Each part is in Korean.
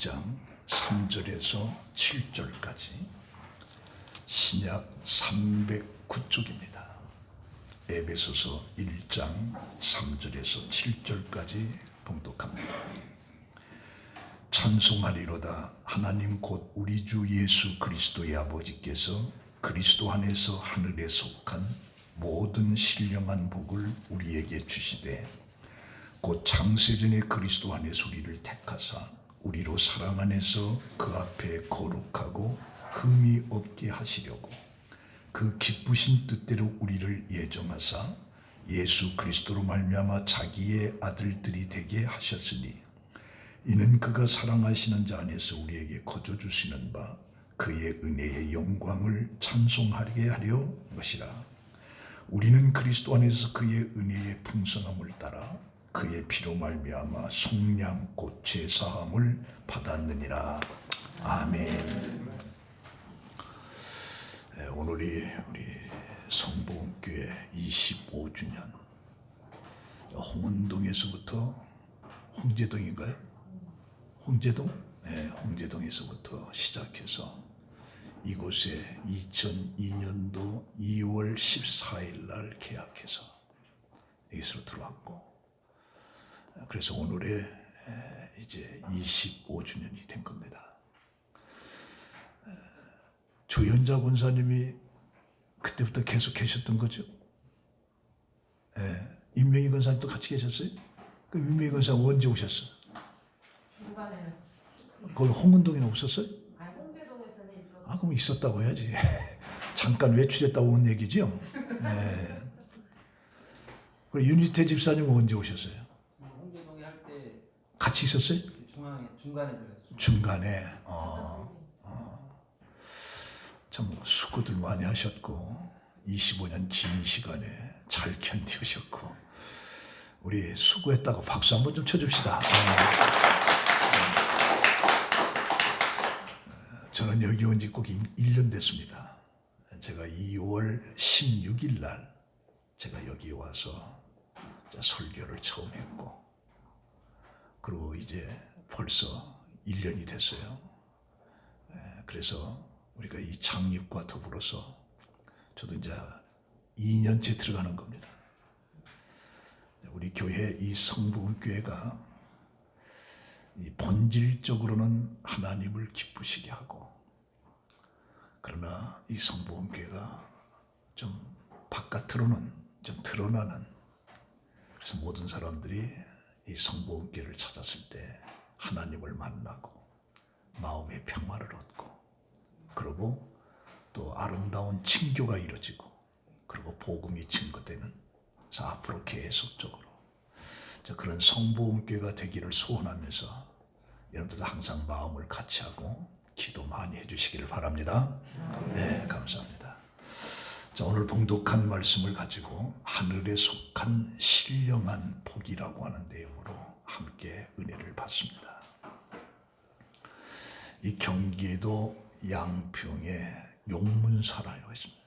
1장 3절에서 7절까지 신약 309쪽입니다. 에베소서 1장 3절에서 7절까지 봉독합니다. 찬송하리로다. 하나님 곧 우리 주 예수 그리스도의 아버지께서 그리스도 안에서 하늘에 속한 모든 신령한 복을 우리에게 주시되 곧 창세전에 그리스도 안에서 우리를 택하사 우리로 사랑 안에서 그 앞에 거룩하고 흠이 없게 하시려고 그 기쁘신 뜻대로 우리를 예정하사 예수 그리스도로 말미암아 자기의 아들들이 되게 하셨으니 이는 그가 사랑하시는 자 안에서 우리에게 거저 주시는 바 그의 은혜의 영광을 찬송하게 하려 것이라. 우리는 그리스도 안에서 그의 은혜의 풍성함을 따라 그의 피로 말미암아 속량 곧 죄사함을 받았느니라. 아멘. 오늘이 우리 성복음교회 25주년. 홍은동에서부터 홍제동인가요? 홍제동? 네, 홍제동에서부터 시작해서 이곳에 2002년도 2월 14일 날 계약해서 여기서 들어왔고, 그래서 오늘에 이제 25주년이 된 겁니다. 조현자 권사님이 그때부터 계속 계셨던 거죠. 임명희 권사님도 같이 계셨어요? 그 임명희 권사님 언제 오셨어요? 중간에는. 거기 홍은동에는 없었어요? 아니, 홍제동에서는 있었고. 아, 그럼 있었다고 해야지. 잠깐 외출했다고 온 얘기죠. 그리고 윤희태 집사님은 언제 오셨어요? 홍제동에 할 때 같이 있었어요? 중간에 그랬죠. 중간에. 참 수고들 많이 하셨고 25년 긴 시간에 잘 견디셨고 우리 수고했다고 박수 한번 좀 쳐줍시다. 저는 여기 온 지 꼭 1년 됐습니다. 제가 2월 16일 날 제가 여기 와서 설교를 처음 했고, 그리고 이제 벌써 1년이 됐어요. 그래서 우리가 이 창립과 더불어서 저도 이제 2년째 들어가는 겁니다. 우리 교회 이 성복음교회가 이 본질적으로는 하나님을 기쁘시게 하고, 그러나 이 성복음교회가 좀 바깥으로는 좀 드러나는, 그래서 모든 사람들이 이 성복음교회를 찾았을 때 하나님을 만나고 마음의 평화를 얻고, 그리고 또 아름다운 친교가 이루어지고, 그리고 복음이 증거되는, 그래서 앞으로 계속적으로 그런 성복음교회가 되기를 소원하면서 여러분들도 항상 마음을 같이 하고 기도 많이 해주시기를 바랍니다. 네, 감사합니다. 자, 오늘 봉독한 말씀을 가지고 하늘에 속한 신령한 복이라고 하는 내용으로 함께 은혜를 받습니다. 이 경기에도 양평에 용문사라고 있습니다.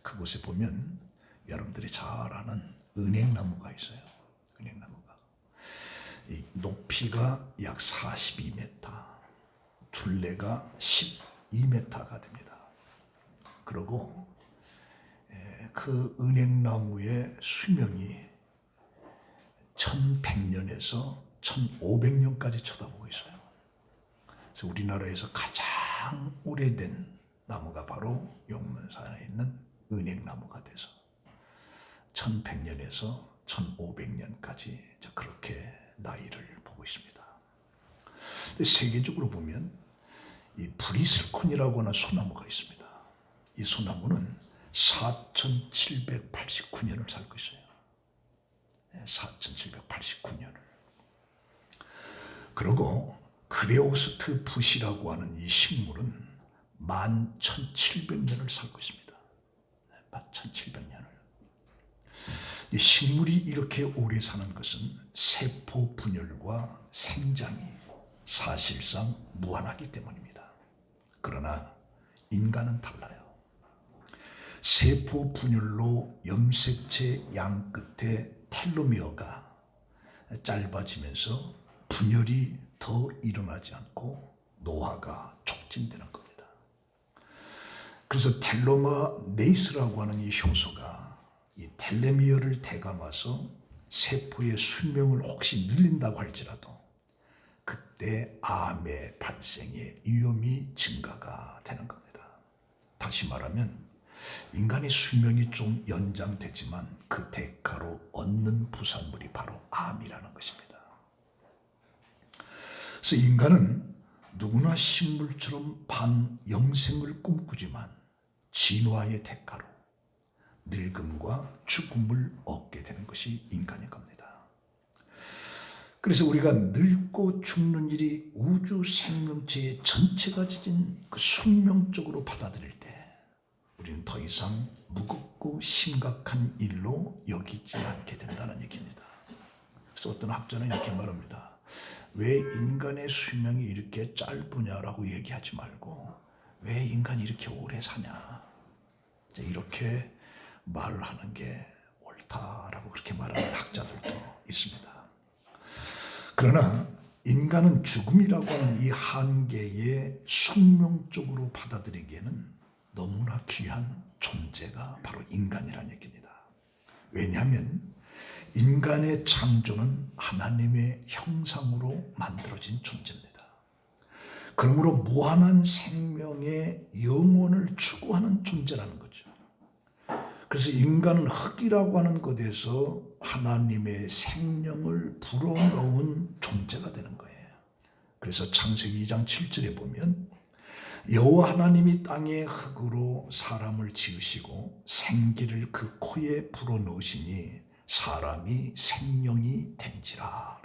그곳에 보면 여러분들이 잘 아는 은행나무가 있어요. 은행나무가. 이 높이가 약 42m, 둘레가 12m가 됩니다. 그리고 그 은행나무의 수명이 1100년에서 1500년까지 쳐다보고 있어요. 그래서 우리나라에서 가장 오래된 나무가 바로 용문산에 있는 은행나무가 돼서 1100년에서 1500년까지 그렇게 나이를 보고 있습니다. 근데 세계적으로 보면 이 브리슬콘이라고 하는 소나무가 있습니다. 이 소나무는 4789년을 살고 있어요. 4789년을. 그리고 그레오스트 붓이라고 하는 이 식물은 11,700년을 살고 있습니다. 11,700년을. 이 식물이 이렇게 오래 사는 것은 세포 분열과 생장이 사실상 무한하기 때문입니다. 그러나 인간은 달라요. 세포 분열로 염색체 양 끝에 텔로미어가 짧아지면서 분열이 더 일어나지 않고 노화가 촉진되는 겁니다. 그래서 텔로메이스라고 하는 이 효소가 이 텔레미어를 되감아서 세포의 수명을 혹시 늘린다고 할지라도 그때 암의 발생의 위험이 증가가 되는 겁니다. 다시 말하면 인간의 수명이 좀 연장되지만 그 대가로 얻는 부산물이 바로 암이라는 것입니다. 그래서 인간은 누구나 식물처럼 반영생을 꿈꾸지만 진화의 대가로 늙음과 죽음을 얻게 되는 것이 인간인 겁니다. 그래서 우리가 늙고 죽는 일이 우주 생명체의 전체가 지닌 그 숙명적으로 받아들일 때 우리는 더 이상 무겁고 심각한 일로 여기지 않게 된다는 얘기입니다. 그래서 어떤 학자는 이렇게 말합니다. 왜 인간의 수명이 이렇게 짧으냐라고 얘기하지 말고 왜 인간이 이렇게 오래 사냐 이렇게 말하는 게 옳다라고 그렇게 말하는 학자들도 있습니다. 그러나 인간은 죽음이라고 하는 이 한계에 숙명적으로 받아들이기에는 너무나 귀한 존재가 바로 인간이라는 얘기입니다. 왜냐하면 인간의 창조는 하나님의 형상으로 만들어진 존재입니다. 그러므로 무한한 생명의 영혼을 추구하는 존재라는 거죠. 그래서 인간은 흙이라고 하는 것에서 하나님의 생명을 불어넣은 존재가 되는 거예요. 그래서 창세기 2장 7절에 보면 여호와 하나님이 땅의 흙으로 사람을 지으시고 생기를 그 코에 불어넣으시니 사람이 생명이 된지라.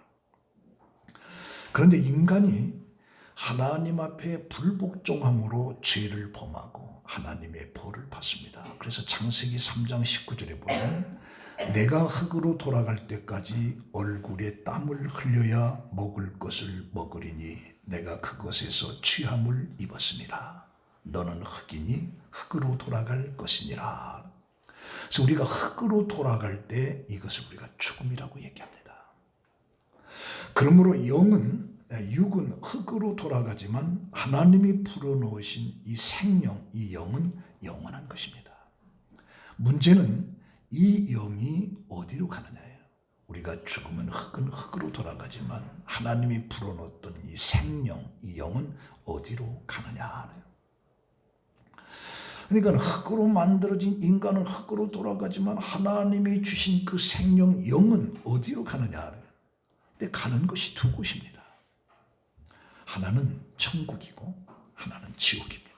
그런데 인간이 하나님 앞에 불복종함으로 죄를 범하고 하나님의 벌을 받습니다. 그래서 창세기 3장 19절에 보면 내가 흙으로 돌아갈 때까지 얼굴에 땀을 흘려야 먹을 것을 먹으리니 내가 그것에서 취함을 입었습니다. 너는 흙이니 흙으로 돌아갈 것이니라. 그래서 우리가 흙으로 돌아갈 때 이것을 우리가 죽음이라고 얘기합니다. 그러므로 육은 흙으로 돌아가지만 하나님이 불어넣으신 이 생명, 이 영은 영원한 것입니다. 문제는 이 영이 어디로 가느냐예요. 우리가 죽으면 흙은 흙으로 돌아가지만 하나님이 불어넣었던 이 생명, 이 영은 어디로 가느냐. 그러니까 흙으로 만들어진 인간은 흙으로 돌아가지만 하나님이 주신 그 생명, 영은 어디로 가느냐. 근데 가는 것이 두 곳입니다. 하나는 천국이고 하나는 지옥입니다.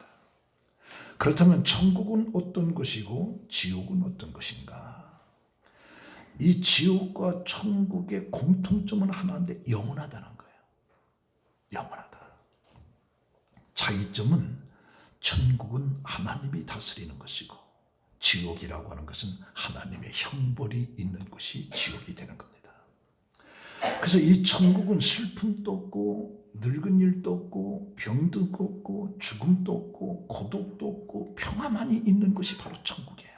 그렇다면 천국은 어떤 것이고 지옥은 어떤 것인가? 이 지옥과 천국의 공통점은 하나인데 영원하다는 거예요. 영원하다. 차이점은 천국은 하나님이 다스리는 것이고 지옥이라고 하는 것은 하나님의 형벌이 있는 곳이 지옥이 되는 겁니다. 그래서 이 천국은 슬픔도 없고 늙은 일도 없고 병도 없고 죽음도 없고 고독도 없고 평화만이 있는 것이 바로 천국이에요.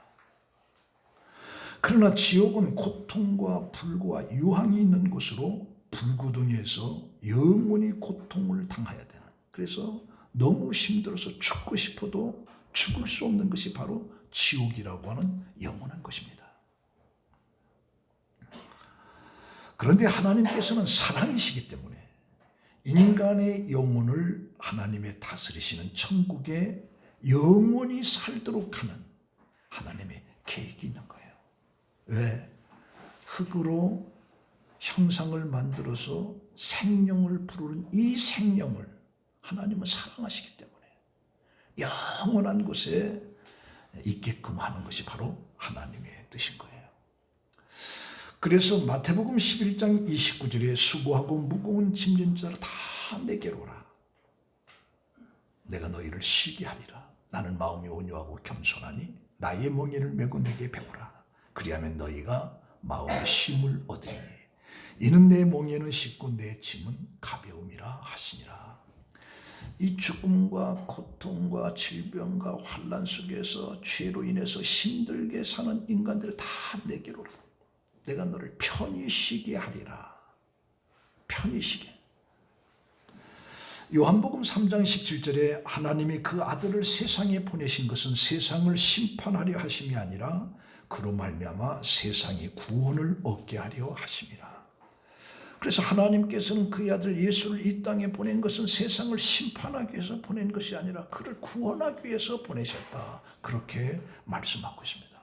그러나 지옥은 고통과 불과 유황이 있는 곳으로 불구덩이에서 영원히 고통을 당해야 되는, 그래서 너무 힘들어서 죽고 싶어도 죽을 수 없는 것이 바로 지옥이라고 하는 영원한 것입니다. 그런데 하나님께서는 사랑이시기 때문에 인간의 영혼을 하나님의 다스리시는 천국에 영원히 살도록 하는 하나님의 계획이 있는 거예요. 왜? 흙으로 형상을 만들어서 생명을 부르는 이 생명을 하나님은 사랑하시기 때문에 영원한 곳에 있게끔 하는 것이 바로 하나님의 뜻인 거예요. 그래서 마태복음 11장 29절에 수고하고 무거운 짐진 자를 다 내게로 오라. 내가 너희를 쉬게 하리라. 나는 마음이 온유하고 겸손하니 나의 멍에를 메고 내게 배우라. 그리하면 너희가 마음의 쉼을 얻으리니 이는 내 멍에는 쉽고 내 짐은 가벼움이라 하시니라. 이 죽음과 고통과 질병과 환난 속에서 죄로 인해서 힘들게 사는 인간들을 다 내게로 오라. 내가 너를 편히 쉬게 하리라. 편히 쉬게. 요한복음 3장 17절에 하나님이 그 아들을 세상에 보내신 것은 세상을 심판하려 하심이 아니라 그로 말미암아 세상이 구원을 얻게 하려 하심이라. 그래서 하나님께서는 그의 아들 예수를 이 땅에 보낸 것은 세상을 심판하기 위해서 보낸 것이 아니라 그를 구원하기 위해서 보내셨다. 그렇게 말씀하고 있습니다.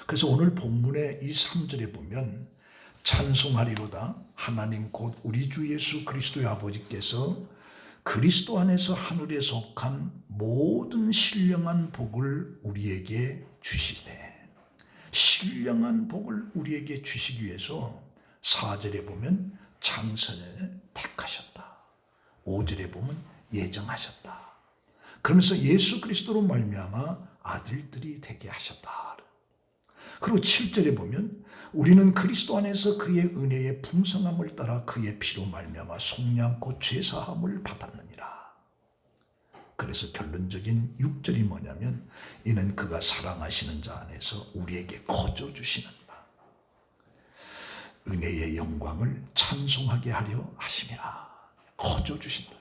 그래서 오늘 본문의 이 3절에 보면 찬송하리로다 하나님 곧 우리 주 예수 그리스도의 아버지께서 그리스도 안에서 하늘에 속한 모든 신령한 복을 우리에게 주시되, 신령한 복을 우리에게 주시기 위해서 4절에 보면 창세전에 택하셨다. 5절에 보면 예정하셨다. 그러면서 예수 그리스도로 말미암아 아들들이 되게 하셨다. 그리고 7절에 보면 우리는 그리스도 안에서 그의 은혜의 풍성함을 따라 그의 피로 말미암아 속량 곧 죄사함을 받았느니라. 그래서 결론적인 6절이 뭐냐면 이는 그가 사랑하시는 자 안에서 우리에게 거저 주시는 바 은혜의 영광을 찬송하게 하려 하심이라. 거저 주신다.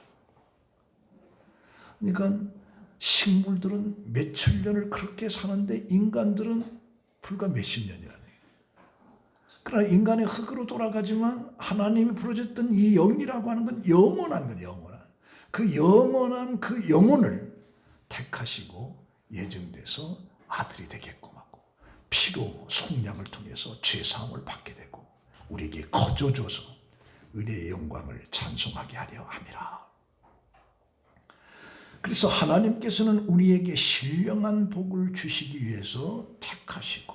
그러니까 식물들은 몇천 년을 그렇게 사는데 인간들은 불과 몇십 년이라는 얘기예요. 그러나 인간의 흙으로 돌아가지만 하나님이 부르셨던 이 영이라고 하는 건 영원한 거예요. 영원한 그 영혼을 택하시고 예정돼서 아들이 되게끔 하고 피로 속량을 통해서 죄사함을 받게 되고 우리에게 거저 줘서 은혜의 영광을 찬송하게 하려 함이라. 그래서 하나님께서는 우리에게 신령한 복을 주시기 위해서 택하시고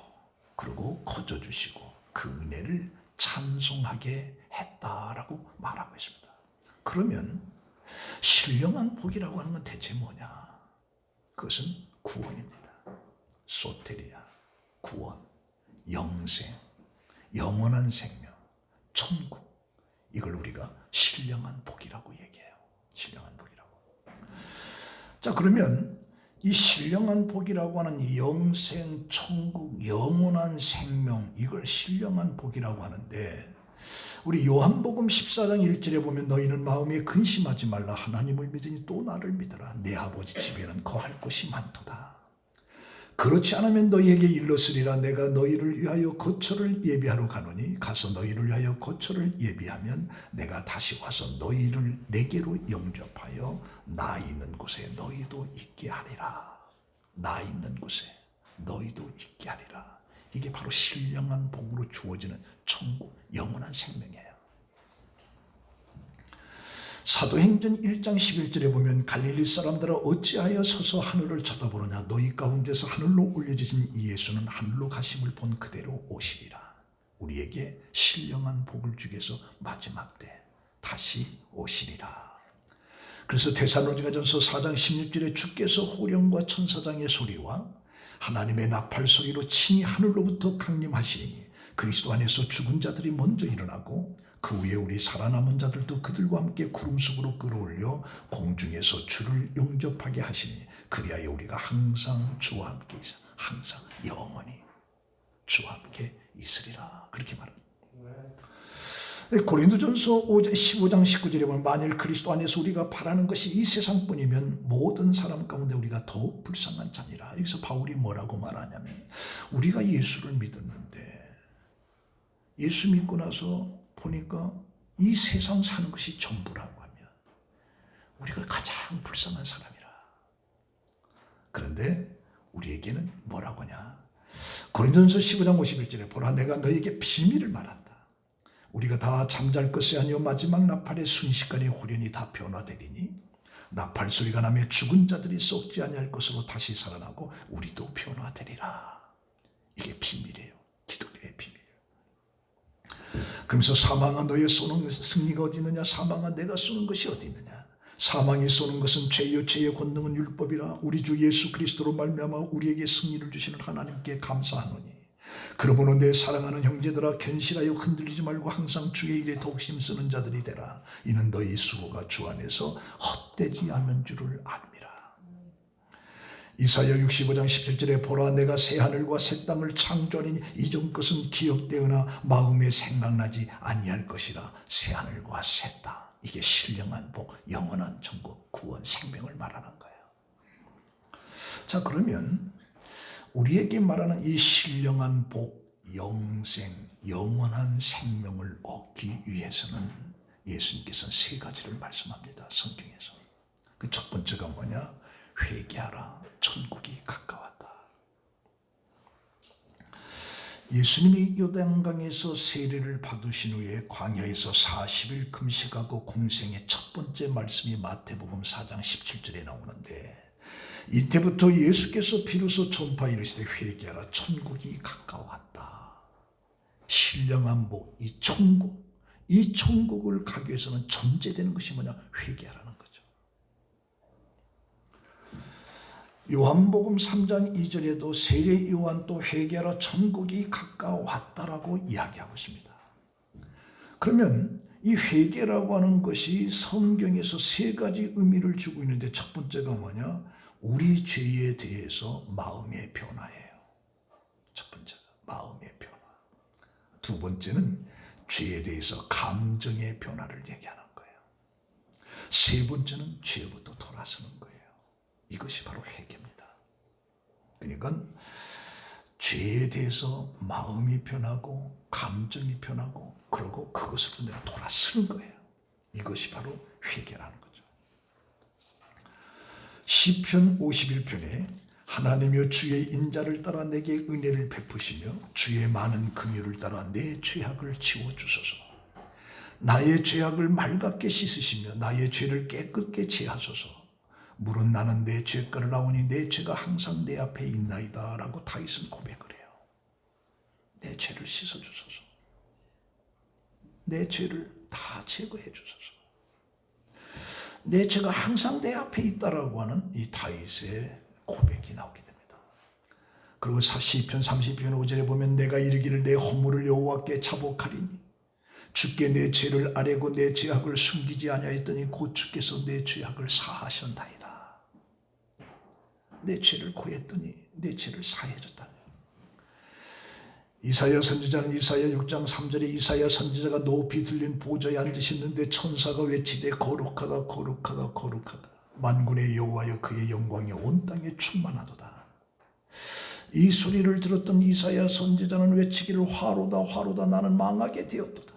그리고 거저 주시고 그 은혜를 찬송하게 했다라고 말하고 있습니다. 그러면 신령한 복이라고 하는 건 대체 뭐냐? 그것은 구원입니다. 소테리아, 구원, 영생, 영원한 생명, 천국. 이걸 우리가 신령한 복이라고 얘기해요. 신령한 복이라고. 자, 그러면 이 신령한 복이라고 하는 이 영생, 천국, 영원한 생명, 이걸 신령한 복이라고 하는데 우리 요한복음 14장 1절에 보면 너희는 마음에 근심하지 말라 하나님을 믿으니 또 나를 믿으라 내 아버지 집에는 거할 곳이 많도다. 그렇지 않으면 너희에게 일렀으리라 내가 너희를 위하여 거처를 예비하러 가노니 가서 너희를 위하여 거처를 예비하면 내가 다시 와서 너희를 내게로 영접하여 나 있는 곳에 너희도 있게 하리라. 나 있는 곳에 너희도 있게 하리라. 이게 바로 신령한 복으로 주어지는 천국, 영원한 생명이에요. 사도행전 1장 11절에 보면 갈릴리 사람들아 어찌하여 서서 하늘을 쳐다보느냐 너희 가운데서 하늘로 올려지신 이 예수는 하늘로 가심을 본 그대로 오시리라. 우리에게 신령한 복을 주기 위해서 마지막 때 다시 오시리라. 그래서 데살로니가전서 4장 16절에 주께서 호령과 천사장의 소리와 하나님의 나팔 소리로 친히 하늘로부터 강림하시니 그리스도 안에서 죽은 자들이 먼저 일어나고 그 후에 우리 살아남은 자들도 그들과 함께 구름 속으로 끌어올려 공중에서 주를 영접하게 하시니 그리하여 우리가 항상 주와 함께 있어 항상 영원히 주와 함께 있으리라. 그렇게 말합니다. 고린도전서 15장 19절에 보면 만일 그리스도 안에서 우리가 바라는 것이 이 세상뿐이면 모든 사람 가운데 우리가 더욱 불쌍한 자니라. 여기서 바울이 뭐라고 말하냐면 우리가 예수를 믿었는데 예수 믿고 나서 보니까 이 세상 사는 것이 전부라고 하면 우리가 가장 불쌍한 사람이라. 그런데 우리에게는 뭐라고 하냐? 고린도전서 15장 51절에 보라 내가 너에게 비밀을 말한다. 우리가 다 잠잘 것이 아니요 마지막 나팔의 순식간에 호련히 다 변화되리니 나팔 소리가 나며 죽은 자들이 썩지 아니할 것으로 다시 살아나고 우리도 변화되리라. 이게 비밀이에요. 기독교의 비밀. 그러면서 사망아 너의 쏘는 승리가 어디 있느냐? 사망아 내가 쏘는 것이 어디 있느냐? 사망이 쏘는 것은 죄요 죄의 권능은 율법이라. 우리 주 예수 그리스도로 말미암아 우리에게 승리를 주시는 하나님께 감사하노니 그러므로 내 사랑하는 형제들아 견실하여 흔들리지 말고 항상 주의 일에 더욱 힘쓰는 자들이 되라. 이는 너희 수고가 주 안에서 헛되지 않는 줄을 압니다. 이사야 65장 17절에 보라 내가 새 하늘과 새 땅을 창조하니 이전 것은 기억되으나 마음에 생각나지 아니할 것이라. 새 하늘과 새 땅. 이게 신령한 복, 영원한 천국, 구원, 생명을 말하는 거예요. 자, 그러면 우리에게 말하는 이 신령한 복, 영생, 영원한 생명을 얻기 위해서는 예수님께서는 세 가지를 말씀합니다. 성경에서. 그 첫 번째가 뭐냐? 회개하라, 천국이 가까웠다. 예수님이 요단강에서 세례를 받으신 후에 광야에서 40일 금식하고 공생의 첫 번째 말씀이 마태복음 4장 17절에 나오는데, 이때부터 예수께서 비로소 전파 이르시되 회개하라, 천국이 가까웠다. 신령한 복, 이 천국을 가기 위해서는 전제되는 것이 뭐냐? 회개하라는 거죠. 요한복음 3장 2절에도 세례 요한 또 회개하라, 천국이 가까웠다라고 이야기하고 있습니다. 그러면 이 회개라고 하는 것이 성경에서 세 가지 의미를 주고 있는데, 첫 번째가 뭐냐? 우리 죄에 대해서 마음의 변화예요. 첫 번째가 마음의 변화. 두 번째는 죄에 대해서 감정의 변화를 얘기하는 거예요. 세 번째는 죄부터 돌아서는 거예요. 이것이 바로 회개입니다. 그러니까 죄에 대해서 마음이 변하고 감정이 변하고, 그리고 그것으로 내가 돌아서는 거예요. 이것이 바로 회개라는 거죠. 시편 51편에 하나님여 주의 인자를 따라 내게 은혜를 베푸시며 주의 많은 긍휼을 따라 내 죄악을 지워주소서. 나의 죄악을 맑게 씻으시며 나의 죄를 깨끗게 제하소서. 물은 나는 내 죄가를 나오니 내 죄가 항상 내 앞에 있나이다 라고 다윗은 고백을 해요. 내 죄를 씻어주소서. 내 죄를 다 제거해 주소서. 내 죄가 항상 내 앞에 있다라고 하는 이 다윗의 고백이 나오게 됩니다. 그리고 시편 30편 5절에 보면 내가 이르기를 내 허물을 여호와께 자복하리니 주께 내 죄를 아뢰고 내 죄악을 숨기지 아니하였더니 곧 주께서 내 죄악을 사하셨나이다. 내 죄를 고했더니 내 죄를 사해 줬다. 이사야 선지자는 이사야 6장 3절에 이사야 선지자가 높이 들린 보좌에 앉으셨는데 천사가 외치되 거룩하다 거룩하다 거룩하다. 만군의 여호와여 그의 영광이 온 땅에 충만하도다. 이 소리를 들었던 이사야 선지자는 외치기를 화로다 화로다 나는 망하게 되었도다.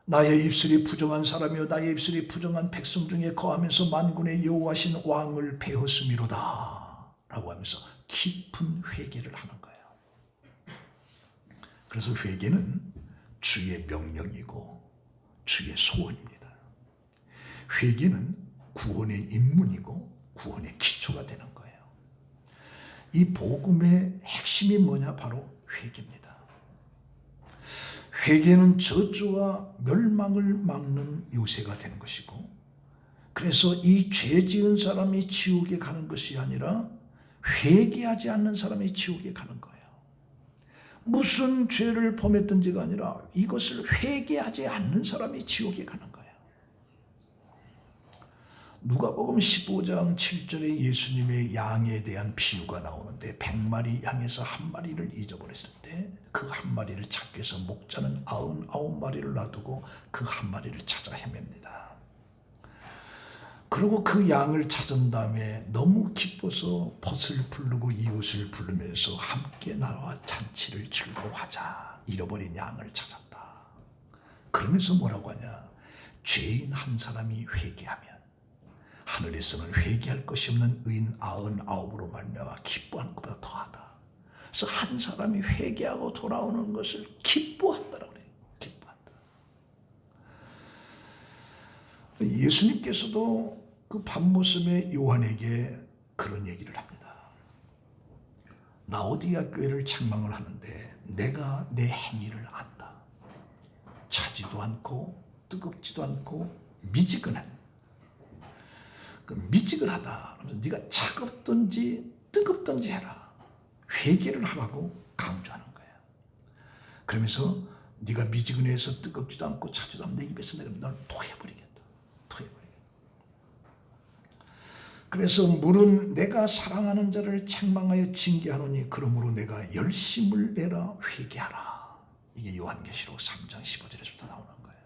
나의 입술이 부정한 사람이요 나의 입술이 부정한 백성 중에 거하면서 만군의 여호와신 왕을 배웠음이로다 라고 하면서 깊은 회개를 하는 거예요. 그래서 회개는 주의 명령이고 주의 소원입니다. 회개는 구원의 입문이고 구원의 기초가 되는 거예요. 이 복음의 핵심이 뭐냐? 바로 회개입니다. 회개는 저주와 멸망을 막는 요새가 되는 것이고, 그래서 이 죄 지은 사람이 지옥에 가는 것이 아니라 회개하지 않는 사람이 지옥에 가는 거예요. 무슨 죄를 범했든지가 아니라 이것을 회개하지 않는 사람이 지옥에 가는 거예요. 누가복음 15장 7절에 예수님의 양에 대한 비유가 나오는데 100마리 양에서 한 마리를 잊어버렸을 때 그 한 마리를 찾기 위해서 목자는 99마리를 놔두고 그 한 마리를 찾아 헤맵니다. 그리고 그 양을 찾은 다음에 너무 기뻐서 벗을 부르고 이웃을 부르면서 함께 나와 잔치를 즐거워하자. 잃어버린 양을 찾았다. 그러면서 뭐라고 하냐? 죄인 한 사람이 회개하면 하늘에서는 회개할 것이 없는 의인 99으로 말미암아 기뻐하는 것보다 더하다. 그래서 한 사람이 회개하고 돌아오는 것을 기뻐한다라고 그래요. 기뻐한다. 예수님께서도 그 밤모습의 요한에게 그런 얘기를 합니다. 라오디아 교회를 책망을 하는데 내가 내 행위를 안다. 차지도 않고 뜨겁지도 않고 미지근한. 그 미지근하다. 그래서 네가 차갑든지 뜨겁든지 해라. 회개를 하라고 강조하는 거예요. 그러면서 네가 미지근해서 뜨겁지도 않고 차지도 않고 내 입에서 내가 널 토해버리겠다. 그래서 물은 내가 사랑하는 자를 책망하여 징계하노니 그러므로 내가 열심을 내라 회개하라. 이게 요한계시록 3장 15절에서부터 나오는 거예요.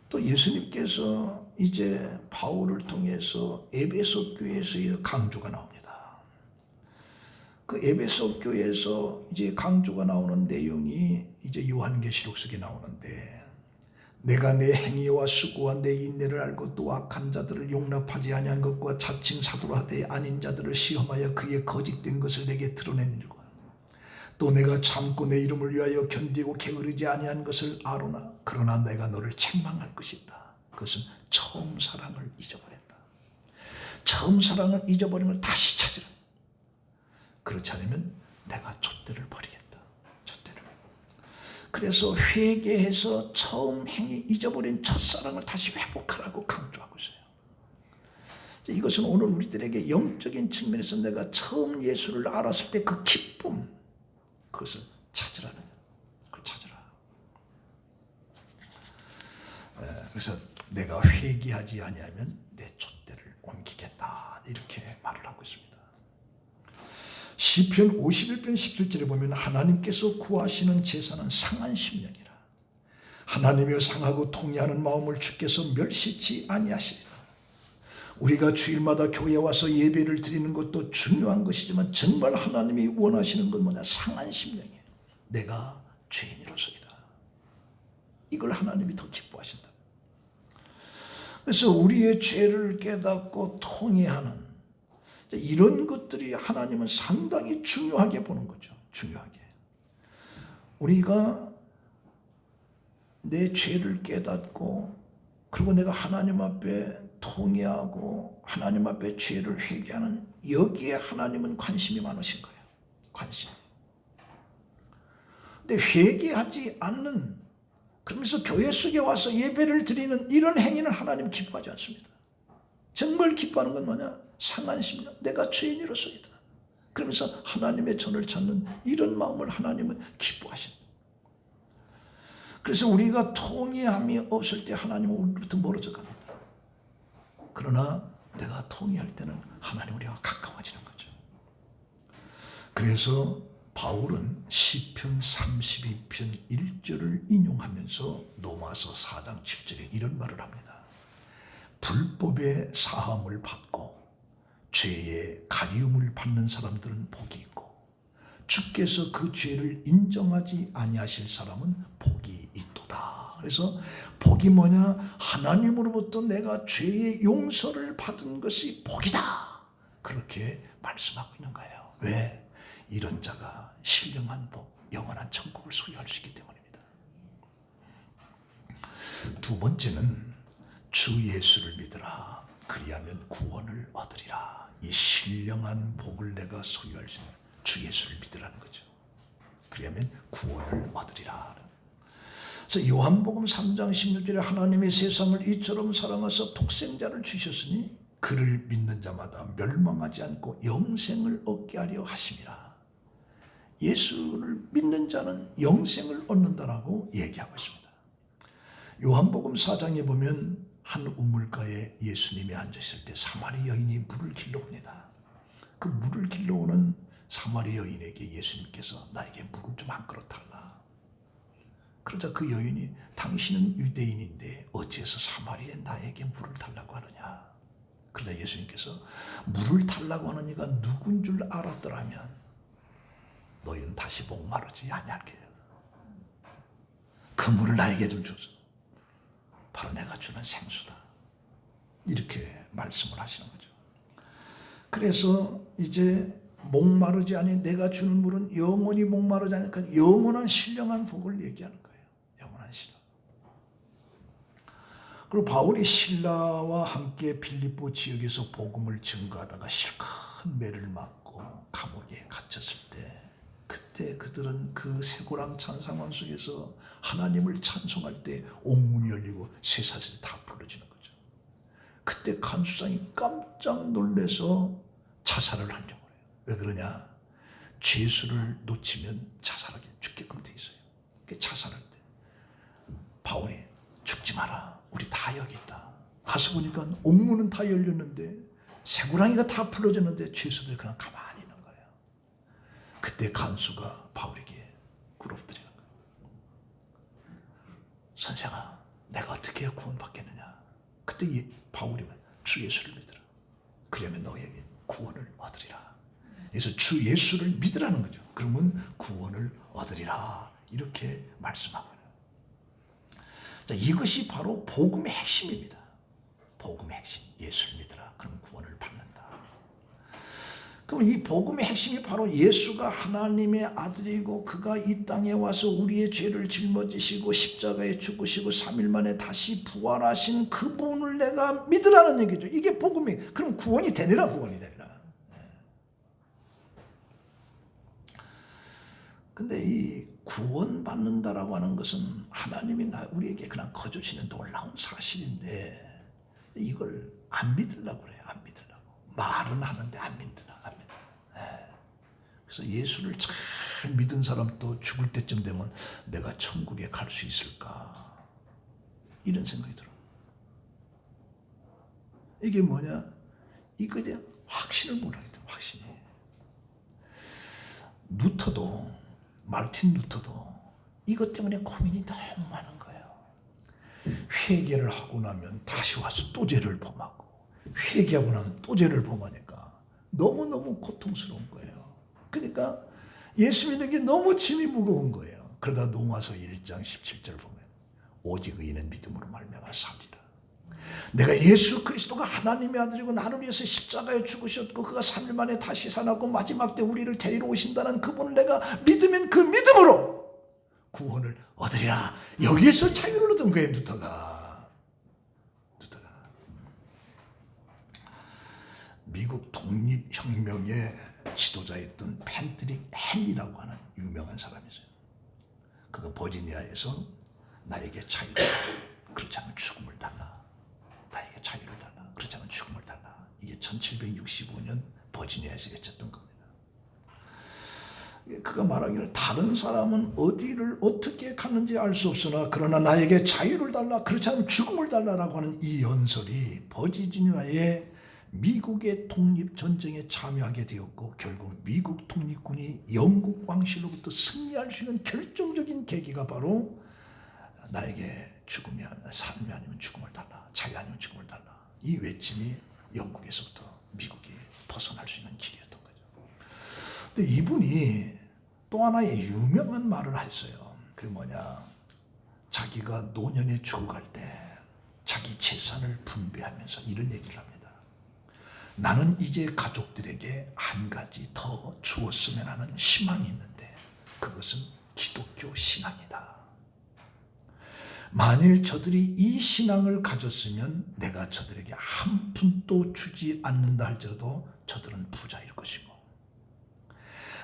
또 예수님께서 이제 바울을 통해서 에베소 교회에서의 강조가 나옵니다. 그 에베소 교회에서 이제 강조가 나오는 내용이 이제 요한계시록 속에 나오는데, 내가 내 행위와 수고와 내 인내를 알고 또 악한 자들을 용납하지 아니한 것과 자칭 사도로 하되 아닌 자들을 시험하여 그의 거짓된 것을 내게 드러내니라. 또 내가 참고 내 이름을 위하여 견디고 게으르지 아니한 것을 아노라. 그러나 내가 너를 책망할 것이다. 그것은 처음 사랑을 잊어버렸다. 처음 사랑을 잊어버린 걸 다시 찾으라. 그렇지 않으면 내가 촛대를 버리겠다. 촛대를. 그래서 회개해서 처음 행위 잊어버린 첫사랑을 다시 회복하라고 강조하고 있어요. 이것은 오늘 우리들에게 영적인 측면에서 내가 처음 예수를 알았을 때 그 기쁨, 그것을 찾으라는 거예요. 그걸 찾으라. 그래서 내가 회개하지 아니하면 내 촛대를 옮기겠다. 이렇게 말을 하고 있습니다. 시편 51편 17절에 보면 하나님께서 구하시는 제사는 상한 심령이라. 하나님이여 상하고 통회하는 마음을 주께서 멸시치 아니하시리라. 우리가 주일마다 교회에 와서 예배를 드리는 것도 중요한 것이지만 정말 하나님이 원하시는 건 뭐냐? 상한 심령이에요. 내가 죄인으로서이다. 이걸 하나님이 더 기뻐하신다. 그래서 우리의 죄를 깨닫고 통회하는 이런 것들이 하나님은 상당히 중요하게 보는 거죠. 중요하게. 우리가 내 죄를 깨닫고 그리고 내가 하나님 앞에 통회하고 하나님 앞에 죄를 회개하는, 여기에 하나님은 관심이 많으신 거예요. 관심. 근데 회개하지 않는, 그러면서 교회 속에 와서 예배를 드리는 이런 행위는 하나님 기뻐하지 않습니다. 정말 기뻐하는 건 뭐냐? 상한 심령, 내가 죄인으로서이다. 그러면서 하나님의 전을 찾는 이런 마음을 하나님은 기뻐하신다. 그래서 우리가 통회함이 없을 때 하나님은 우리로부터 멀어져 갑니다. 그러나 내가 통회할 때는 하나님 우리가 가까워지는 거죠. 그래서 바울은 시편 32편 1절을 인용하면서 로마서 4장 7절에 이런 말을 합니다. 불법의 사함을 받고 죄의 가리움을 받는 사람들은 복이 있고 주께서 그 죄를 인정하지 아니하실 사람은 복이 있도다. 그래서 복이 뭐냐? 하나님으로부터 내가 죄의 용서를 받은 것이 복이다. 그렇게 말씀하고 있는 거예요. 왜? 이런 자가 신령한 복, 영원한 천국을 소유할 수 있기 때문입니다. 두 번째는 주 예수를 믿으라. 그리하면 구원을 얻으리라. 이 신령한 복을 내가 소유할 수 있는 주 예수를 믿으라는 거죠. 그리하면 구원을 얻으리라. 그래서 요한복음 3장 16절에 하나님이 세상을 이처럼 사랑하사 독생자를 주셨으니 그를 믿는 자마다 멸망하지 않고 영생을 얻게 하려 하심이라. 예수를 믿는 자는 영생을 얻는다라고 얘기하고 있습니다. 요한복음 4장에 보면 한 우물가에 예수님이 앉으실 때 사마리 여인이 물을 길러옵니다. 그 물을 길러오는 사마리 여인에게 예수님께서 나에게 물을 좀 한 그릇 달라. 그러자 그 여인이 당신은 유대인인데 어찌해서 사마리에 나에게 물을 달라고 하느냐. 그러자 예수님께서 물을 달라고 하는 이가 누군 줄 알았더라면 너희는 다시 목마르지 아니할게. 그 물을 나에게 좀 주소. 바로 내가 주는 생수다. 이렇게 말씀을 하시는 거죠. 그래서 이제 목마르지 아니 내가 주는 물은 영원히 목마르지 않으니까 영원한 신령한 복을 얘기하는 거예요. 영원한 신령. 그리고 바울이 신라와 함께 빌립보 지역에서 복음을 증거하다가 실컷 매를 맞고 감옥에 갇혔을 때, 그때 그들은 그 쇠고랑찬 상황 속에서 하나님을 찬송할 때 옥문이 열리고 쇠사슬이 다 풀어지는 거죠. 그때 간수장이 깜짝 놀라서 자살을 하려고 해요. 왜 그러냐? 죄수를 놓치면 자살하게 죽게끔 돼 있어요. 자살할 때 바울이 죽지 마라. 우리 다 여기 있다. 가서 보니까 옥문은 다 열렸는데 쇠고랑이가 다 풀어졌는데 죄수들이 그냥 가만히 있는 거예요. 그때 간수가 바울에게 굴 엎드리는 거예요. 선생아, 내가 어떻게 해야 구원받겠느냐? 그때 바울이 주 예수를 믿으라. 그러면 너에게 구원을 얻으리라. 그래서 주 예수를 믿으라는 거죠. 그러면 구원을 얻으리라. 이렇게 말씀하고요. 자, 이것이 바로 복음의 핵심입니다. 복음의 핵심. 예수를 믿으라. 그럼 구원을 받는다. 그럼 이 복음의 핵심이 바로 예수가 하나님의 아들이고 그가 이 땅에 와서 우리의 죄를 짊어지시고 십자가에 죽으시고 3일 만에 다시 부활하신 그분을 내가 믿으라는 얘기죠. 이게 복음이. 그럼 구원이 되니라. 구원이 되니라. 근데 이 구원받는다라고 하는 것은 하나님이 우리에게 그냥 거주시는 놀라운 사실인데 이걸 안 믿으려고 그래요. 안 믿으려고. 말은 하는데 안 믿으라. 그래서 예수를 잘 믿은 사람도 죽을 때쯤 되면 내가 천국에 갈 수 있을까? 이런 생각이 들어요. 이게 뭐냐? 이거에 대한 확신을 못하겠다. 확신이. 마르틴 루터도 이것 때문에 고민이 너무 많은 거예요. 회개를 하고 나면 다시 와서 또 죄를 범하고 회개하고 나면 또 죄를 범하니까 너무너무 고통스러운 거예요. 그러니까 예수 믿는 게 너무 짐이 무거운 거예요. 그러다 로마서 1장 17절 보면 오직 의인은 믿음으로 말미암아 살리라. 내가 예수 그리스도가 하나님의 아들이고 나를 위해서 십자가에 죽으셨고 그가 3일 만에 다시 살았고 마지막 때 우리를 데리러 오신다는 그분을 내가 믿으면 그 믿음으로 구원을 얻으리라. 여기에서 자유를 얻은 거예요. 루터가. 미국 독립혁명의 지도자였던 펜드릭 헨리라고 하는 유명한 사람이 있어요. 그가 버지니아에서 나에게 자유를, 그렇지 않으면 죽음을 달라. 나에게 자유를 달라. 그렇지 않으면 죽음을 달라. 이게 1765년 버지니아에서 외쳤던 겁니다. 그가 말하기를 다른 사람은 어디를 어떻게 갔는지 알 수 없으나 그러나 나에게 자유를 달라. 그렇지 않으면 죽음을 달라라고 하는 이 연설이 버지니아의 미국의 독립전쟁에 참여하게 되었고 결국 미국 독립군이 영국 왕실로부터 승리할 수 있는 결정적인 계기가 바로 나에게 죽음이 아니면 삶이 아니면 죽음을 달라. 자유 아니면 죽음을 달라. 이 외침이 영국에서부터 미국이 벗어날 수 있는 길이었던 거죠. 근데 이분이 또 하나의 유명한 말을 했어요. 그게 뭐냐. 자기가 노년에 죽어갈 때 자기 재산을 분배하면서 이런 얘기를 합니다. 나는 이제 가족들에게 한 가지 더 주었으면 하는 희망이 있는데 그것은 기독교 신앙이다. 만일 저들이 이 신앙을 가졌으면 내가 저들에게 한 푼도 주지 않는다 할지라도 저들은 부자일 것이고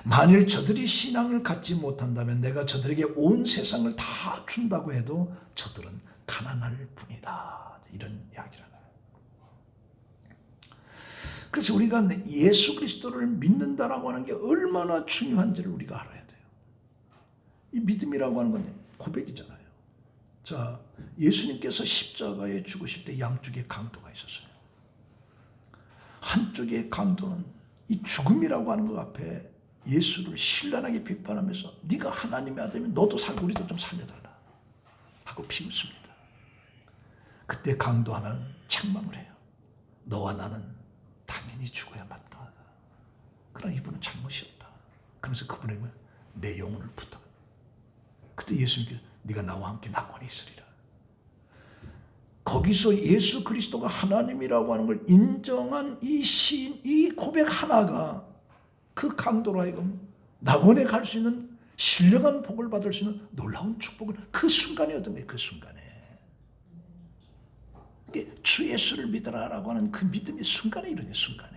만일 저들이 신앙을 갖지 못한다면 내가 저들에게 온 세상을 다 준다고 해도 저들은 가난할 뿐이다. 이런 이야기를 하나요. 그래서 우리가 예수 그리스도를 믿는다라고 하는 게 얼마나 중요한지를 우리가 알아야 돼요. 이 믿음이라고 하는 건 고백이잖아요. 자, 예수님께서 십자가에 죽으실 때 양쪽에 강도가 있었어요. 한쪽의 강도는 이 죽음이라고 하는 것 앞에 예수를 신랄하게 비판하면서 네가 하나님의 아들이면 너도 살고 우리도 좀 살려달라 하고 비웃습니다. 그때 강도 하나는 책망을 해요. 너와 나는 당연히 죽어야 맞다. 그러나 이분은 잘못이 없다. 그러면서 그분에게 내 영혼을 부탁합니다. 그때 예수님께서 네가 나와 함께 낙원에 있으리라. 거기서 예수 그리스도가 하나님이라고 하는 걸 인정한 이 고백 하나가 그 강도로 하여금 낙원에 갈 수 있는 신령한 복을 받을 수 있는 놀라운 축복을 그 순간에 얻은 거예요. 그 순간에. 주 예수를 믿으라라고 하는 그 믿음의 순간에 이르는 순간에.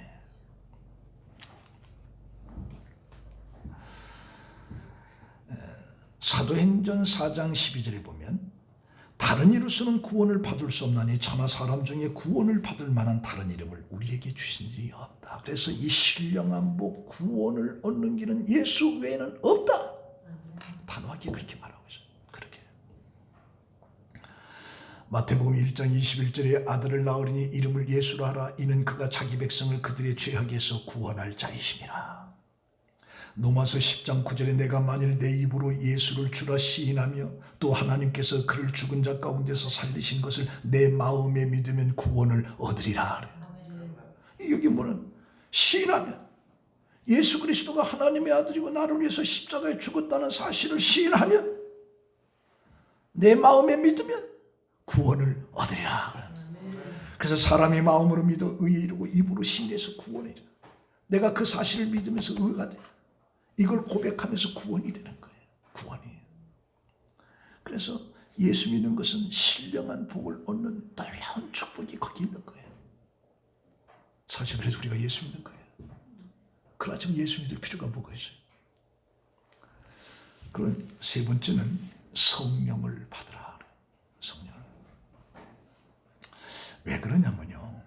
사도행전 4장 12절에 보면 다른 이로서는 구원을 받을 수 없나니 천하 사람 중에 구원을 받을 만한 다른 이름을 우리에게 주신 일이 없다. 그래서 이 신령한 복 구원을 얻는 길은 예수 외에는 없다. 단호하게 그렇게 말하고 있어요. 그렇게. 마태복음 1장 21절에 아들을 낳으리니 이름을 예수로 하라. 이는 그가 자기 백성을 그들의 죄악에서 구원할 자이심이라. 로마서 10장 9절에 내가 만일 내 입으로 예수를 주라 시인하며 또 하나님께서 그를 죽은 자 가운데서 살리신 것을 내 마음에 믿으면 구원을 얻으리라. 여기 뭐는 시인하면 예수 그리스도가 하나님의 아들이고 나를 위해서 십자가에 죽었다는 사실을 시인하면 내 마음에 믿으면 구원을 얻으리라. 그래서 사람이 마음으로 믿어 의에 이르고 입으로 신뢰해서 구원을 이루라. 내가 그 사실을 믿으면서 의가 돼. 이걸 고백하면서 구원이 되는 거예요. 구원이. 그래서 예수 믿는 것은 신령한 복을 얻는 놀라운 축복이 거기 있는 거예요. 사실 그래서 우리가 예수 믿는 거예요. 그렇지만 예수 믿을 필요가 뭐가 있어요? 그럼 세 번째는 성령을 받으라. 성령을. 왜 그러냐면요,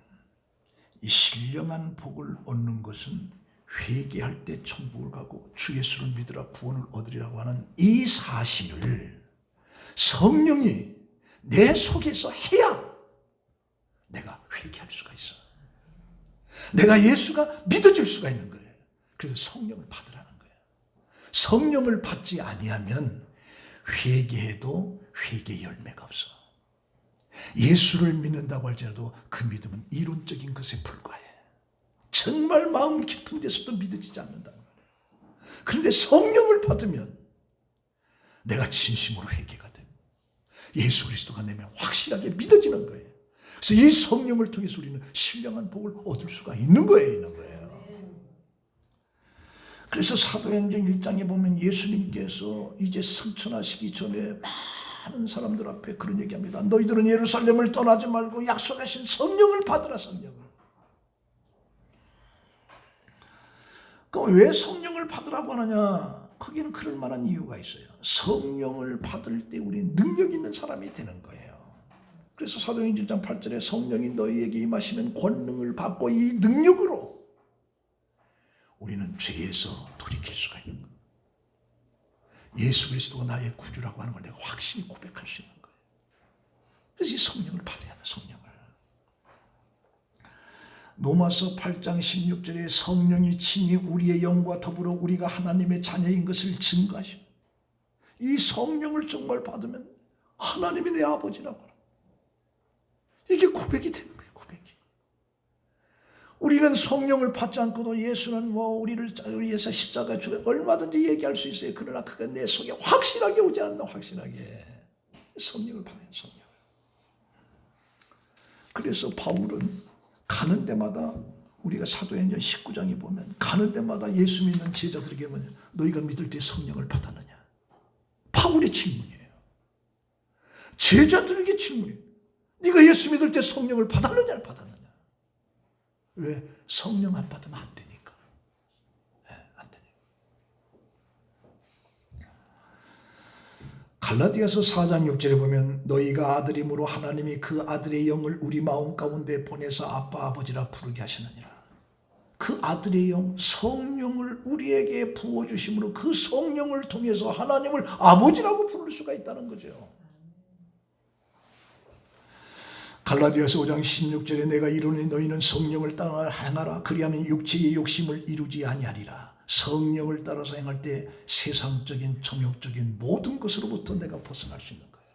이 신령한 복을 얻는 것은 회개할 때 천국을 가고 주 예수를 믿으라 구원을 얻으리라고 하는 이 사실을 성령이 내 속에서 해야 내가 회개할 수가 있어. 내가 예수가 믿어질 수가 있는 거예요. 그래서 성령을 받으라는 거예요. 성령을 받지 아니하면 회개해도 회개 열매가 없어. 예수를 믿는다고 할지라도 그 믿음은 이론적인 것에 불과해. 정말 마음 깊은 데서도 믿어지지 않는다는 거예요. 그런데 성령을 받으면 내가 진심으로 회개가 돼. 예수 그리스도가 내면 확실하게 믿어지는 거예요. 그래서 이 성령을 통해서 우리는 신령한 복을 얻을 수가 있는 거예요. 그래서 사도행전 1장에 보면 예수님께서 이제 승천하시기 전에 많은 사람들 앞에 그런 얘기합니다. 너희들은 예루살렘을 떠나지 말고 약속하신 성령을 받으라. 성령을. 그럼 왜 성령을 받으라고 하느냐? 거기는 그럴 만한 이유가 있어요. 성령을 받을 때 우리는 능력 있는 사람이 되는 거예요. 그래서 사도행전 1장 8절에 성령이 너희에게 임하시면 권능을 받고 이 능력으로 우리는 죄에서 돌이킬 수가 있는 거예요. 예수 그리스도가 나의 구주라고 하는 걸 내가 확실히 고백할 수 있는 거예요. 그래서 이 성령을 받아야 돼. 성령을. 로마서 8장 16절에 성령이 친히 우리의 영과 더불어 우리가 하나님의 자녀인 것을 증거하시오. 이 성령을 정말 받으면 하나님이 내 아버지라고 하라. 이게 고백이 되는 거예요. 고백이. 우리는 성령을 받지 않고도 예수는 우리를 위해서 십자가에 죽어 얼마든지 얘기할 수 있어요. 그러나 그가 내 속에 확실하게 오지 않는다. 확실하게. 성령을 받아요. 성령. 그래서 바울은 가는 데마다 우리가 사도행전 19장에 보면 가는 데마다 예수 믿는 제자들에게 뭐냐? 너희가 믿을 때 성령을 받았느냐? 바울의 질문이에요. 제자들에게 질문이에요. 네가 예수 믿을 때 성령을 받았느냐? 받았느냐? 왜? 성령 안 받으면 안 되니까. 네, 안 되니까. 갈라디아서 4장 6절에 보면 너희가 아들임으로 하나님이 그 아들의 영을 우리 마음 가운데 보내서 아빠 아버지라 부르게 하시느니라. 그 아들의 영 성령을 우리에게 부어주심으로 그 성령을 통해서 하나님을 아버지라고 부를 수가 있다는 거죠. 갈라디아서 5장 16절에 내가 이르노니 너희는 성령을 따라 행하라. 그리하면 육체의 욕심을 이루지 아니하리라. 성령을 따라서 행할 때 세상적인 정욕적인 모든 것으로부터 내가 벗어날 수 있는 거예요.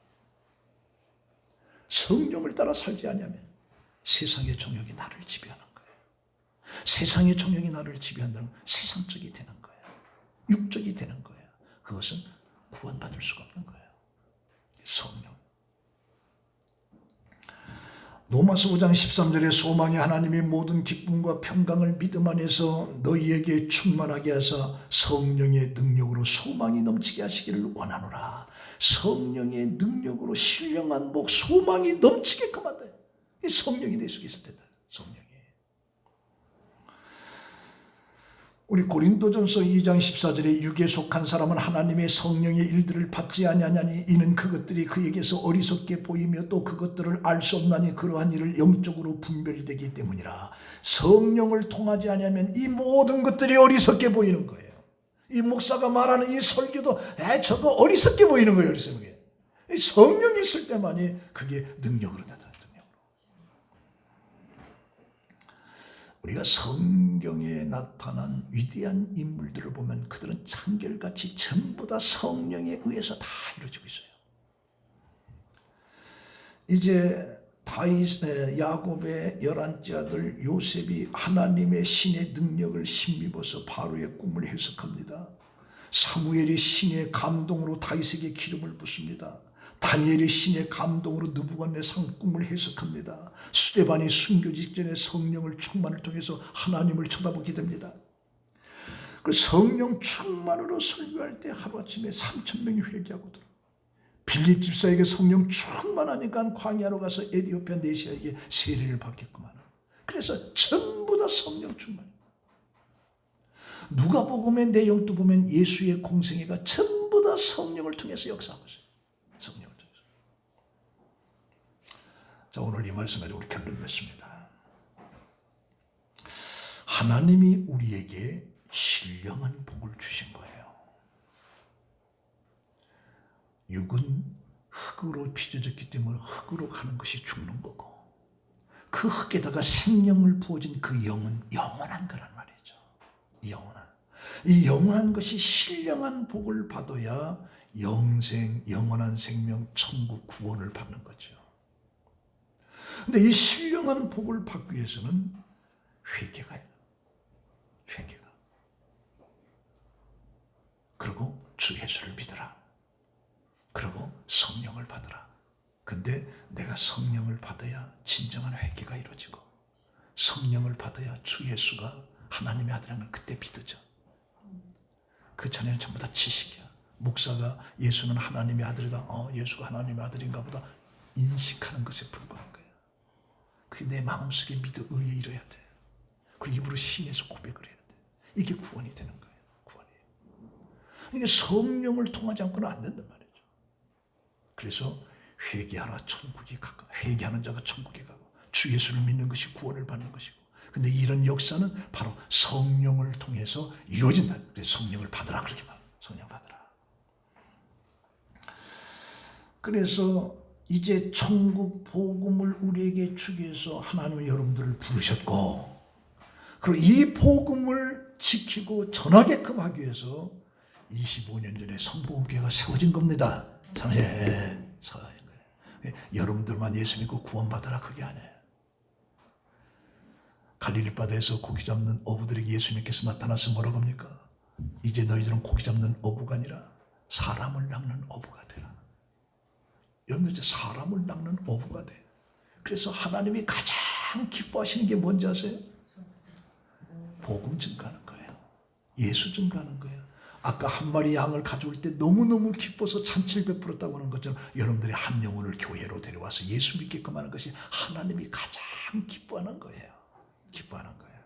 성령을 따라 살지 아니하면 세상의 정욕이 나를 지배하는 거예요. 세상의 정욕이 나를 지배한다는 건 세상적이 되는 거예요. 육적이 되는 거예요. 그것은 구원받을 수가 없는 거예요. 성령. 로마서 5장 13절에 소망이 하나님의 모든 기쁨과 평강을 믿음 안에서 너희에게 충만하게 하사 성령의 능력으로 소망이 넘치게 하시기를 원하노라. 성령의 능력으로 신령한 복, 소망이 넘치게끔 한다. 성령이 내 속에 있을 때다. 성령이. 우리 고린도전서 2장 14절에 육에 속한 사람은 하나님의 성령의 일들을 받지 아니하냐니 이는 그것들이 그에게서 어리석게 보이며 또 그것들을 알 수 없나니 그러한 일을 영적으로 분별되기 때문이라. 성령을 통하지 아니하면 이 모든 것들이 어리석게 보이는 거예요. 이 목사가 말하는 이 설교도 저거 어리석게 보이는 거예요. 어리석게. 성령이 있을 때만이 그게 능력으로 나타나요. 우리가 성경에 나타난 위대한 인물들을 보면 그들은 한결같이 전부 다 성령에 의해서 다 이루어지고 있어요. 이제 야곱의 11째 아들 요셉이 하나님의 신의 능력을 힘입어서 바로의 꿈을 해석합니다. 사무엘이 신의 감동으로 다윗에게 기름을 붓습니다. 다니엘이 신의 감동으로 느부갓네살 꿈을 해석합니다. 스데반이 순교 직전에 성령을 충만을 통해서 하나님을 쳐다보게 됩니다. 그 성령 충만으로 설교할 때 하루아침에 3,000명이 회개하거든. 빌립 집사에게 성령 충만하니까 광야로 가서 에디오피아 네시아에게 세례를 받겠구만. 그래서 전부 다 성령 충만. 누가복음의 내용도 보면 예수의 공생애가 전부 다 성령을 통해서 역사하고 있어요. 성령을 통해서. 자, 오늘 이 말씀 가지고 우리 결론 맺습니다. 하나님이 우리에게 신령한 복을 주신 거예요. 육은 흙으로 빚어졌기 때문에 흙으로 가는 것이 죽는 거고, 그 흙에다가 생명을 부어진 그 영은 영원한 거란 말이죠. 이 영원한 것이 신령한 복을 받아야 영생, 영원한 생명, 천국 구원을 받는 거죠. 근데 이 신령한 복을 받기 위해서는 회개가 있는 거예요. 회개가. 그리고 주 예수를 믿으라. 그리고 성령을 받으라. 근데 내가 성령을 받아야 진정한 회개가 이루어지고, 성령을 받아야 주 예수가 하나님의 아들이라는 걸 그때 믿어져. 그 전에는 전부 다 지식이야. 목사가 예수는 하나님의 아들이다. 예수가 하나님의 아들인가 보다 인식하는 것에 불과한 거야. 그게 내 마음속에 믿어 의에 이뤄야 돼. 그리고 입으로 신에서 고백을 해야 돼. 이게 구원이 되는 거예요. 구원이에요. 이게 성령을 통하지 않고는 안 된단 말이에요. 그래서 회개하라 천국이 가까워. 회개하는 자가 천국에 가고, 주 예수를 믿는 것이 구원을 받는 것이고. 근데 이런 역사는 바로 성령을 통해서 이루어진다. 그래서 성령을 받으라 그렇게 말합니다. 성령 받으라. 그래서 이제 천국 복음을 우리에게 주기 위해서 하나님은 여러분들을 부르셨고, 그리고 이 복음을 지키고 전하게끔 하기 위해서 25년 전에 성복음교회가 세워진 겁니다. 여러분들만 예수 믿고 구원받으라 그게 아니에요. 갈릴리 바다에서 고기 잡는 어부들에게 예수님께서 나타나서 뭐라고 합니까? 이제 너희들은 고기 잡는 어부가 아니라 사람을 낚는 어부가 되라. 여러분들 이제 사람을 낚는 어부가 돼. 그래서 하나님이 가장 기뻐하시는 게 뭔지 아세요? 복음 증가하는 거예요. 예수 증가하는 거예요. 아까 한 마리 양을 가져올 때 너무너무 기뻐서 잔치를 베풀었다고 하는 것처럼 여러분들이 한 영혼을 교회로 데려와서 예수 믿게끔 하는 것이 하나님이 가장 기뻐하는 거예요. 기뻐하는 거예요.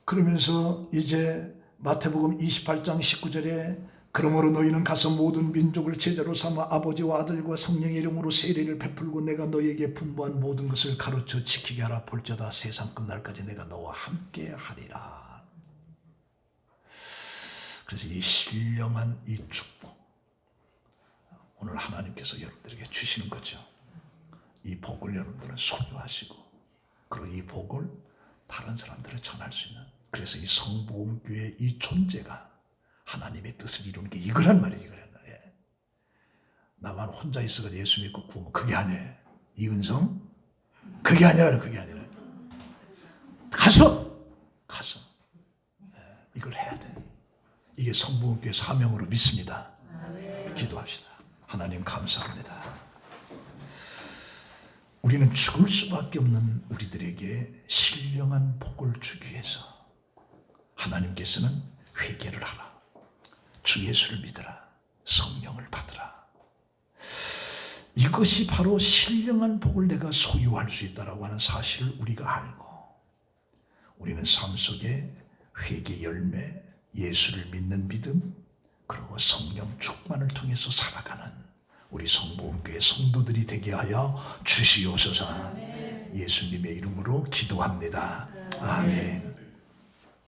그러면서 이제 마태복음 28장 19절에 그러므로 너희는 가서 모든 민족을 제자로 삼아 아버지와 아들과 성령의 이름으로 세례를 베풀고 내가 너희에게 분부한 모든 것을 가르쳐 지키게 하라. 볼지어다 세상 끝날까지 내가 너와 함께 하리라. 그래서 이 신령한 이 축복, 오늘 하나님께서 여러분들에게 주시는 거죠. 이 복을 여러분들은 소유하시고, 그리고 이 복을 다른 사람들에 전할 수 있는, 그래서 이 성복음교회의 이 존재가 하나님의 뜻을 이루는 게 이거란 말이에요. 이거란 말이에요. 나만 혼자 있어가지고 예수 믿고 구하면 그게 아니에요. 이은성 그게 아니라 그게 아니라 가서 이걸 해야 돼. 이게 성복음교회 사명으로 믿습니다. 기도합시다. 하나님 감사합니다. 우리는 죽을 수밖에 없는 우리들에게 신령한 복을 주기 위해서 하나님께서는 회개를 하라. 주 예수를 믿으라. 성령을 받으라. 이것이 바로 신령한 복을 내가 소유할 수 있다라고 하는 사실을 우리가 알고, 우리는 삶 속에 회개 열매, 예수를 믿는 믿음, 그리고 성령 충만을 통해서 살아가는 우리 성복음교회 성도들이 되게 하여 주시옵소서. 예수님의 이름으로 기도합니다. 아멘.